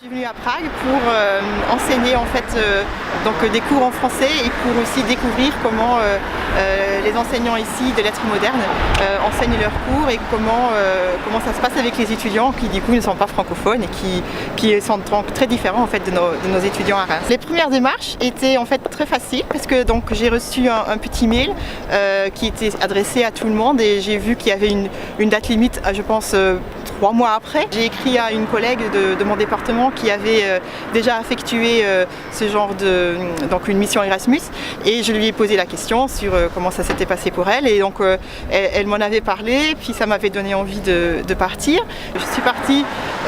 Je suis venue à Prague pour enseigner en fait donc des cours en français et pour aussi découvrir comment les enseignants ici de lettres modernes enseignent leurs cours et comment ça se passe avec les étudiants qui du coup ne sont pas francophones et qui sont donc très différents en fait de nos étudiants à Reims. Les premières démarches étaient en fait très faciles parce que donc j'ai reçu un petit mail qui était adressé à tout le monde et j'ai vu qu'il y avait une date limite, je pense 3 mois après. J'ai écrit à une collègue de mon département qui avait déjà effectué ce genre donc une mission Erasmus et je lui ai posé la question sur comment ça s'était passé pour elle et donc elle m'en avait parlé puis ça m'avait donné envie de partir. Je suis partie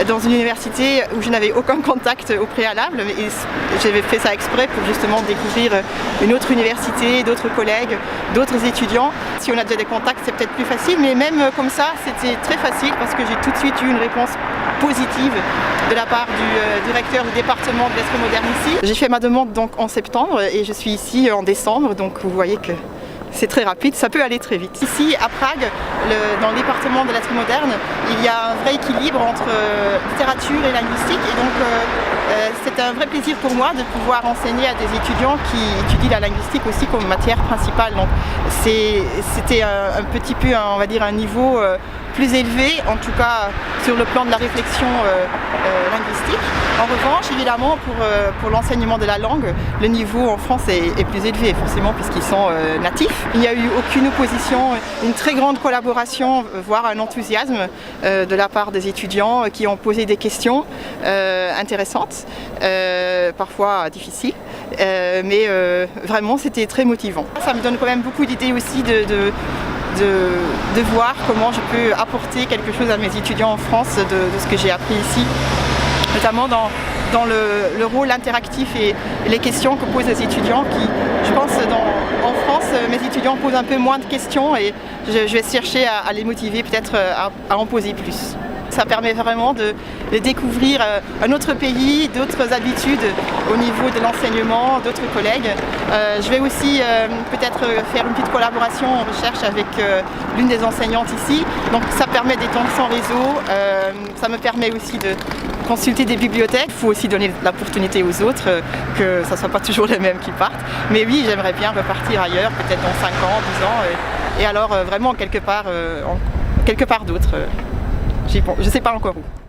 dans une université où je n'avais aucun contact au préalable et j'avais fait ça exprès pour justement découvrir une autre université, d'autres collègues, d'autres étudiants. Si on a déjà des contacts c'est peut-être plus facile mais même comme ça c'était très facile parce que j'ai tout de suite eu une réponse positive de la part du directeur du département de lettres modernes ici. J'ai fait ma demande donc en septembre et je suis ici en décembre, donc vous voyez que c'est très rapide, ça peut aller très vite. Ici à Prague, dans le département de lettres modernes, il y a un vrai équilibre entre littérature et linguistique et donc c'est un vrai plaisir pour moi de pouvoir enseigner à des étudiants qui étudient la linguistique aussi comme matière principale. Donc c'était un petit peu, on va dire, un niveau plus élevé, en tout cas sur le plan de la réflexion linguistique. En revanche, évidemment, pour l'enseignement de la langue, le niveau en France est plus élevé, forcément, puisqu'ils sont natifs. Il n'y a eu aucune opposition, une très grande collaboration, voire un enthousiasme de la part des étudiants qui ont posé des questions intéressantes, parfois difficiles, mais vraiment c'était très motivant. Ça me donne quand même beaucoup d'idées aussi de voir comment je peux apporter quelque chose à mes étudiants en France de ce que j'ai appris ici, notamment dans le rôle interactif et les questions que posent les étudiants qui, je pense, en France, mes étudiants posent un peu moins de questions et je vais chercher à les motiver peut-être à en poser plus. Ça permet vraiment de découvrir un autre pays, d'autres habitudes au niveau de l'enseignement, d'autres collègues. Je vais aussi peut-être faire une petite collaboration en recherche avec l'une des enseignantes ici. Donc ça permet d'étendre son réseau, ça me permet aussi de consulter des bibliothèques. Il faut aussi donner l'opportunité aux autres, que ça ne soit pas toujours les mêmes qui partent. Mais oui, j'aimerais bien repartir ailleurs, peut-être dans 5 ans, 10 ans, et alors vraiment quelque part d'autre. Je ne sais pas encore où.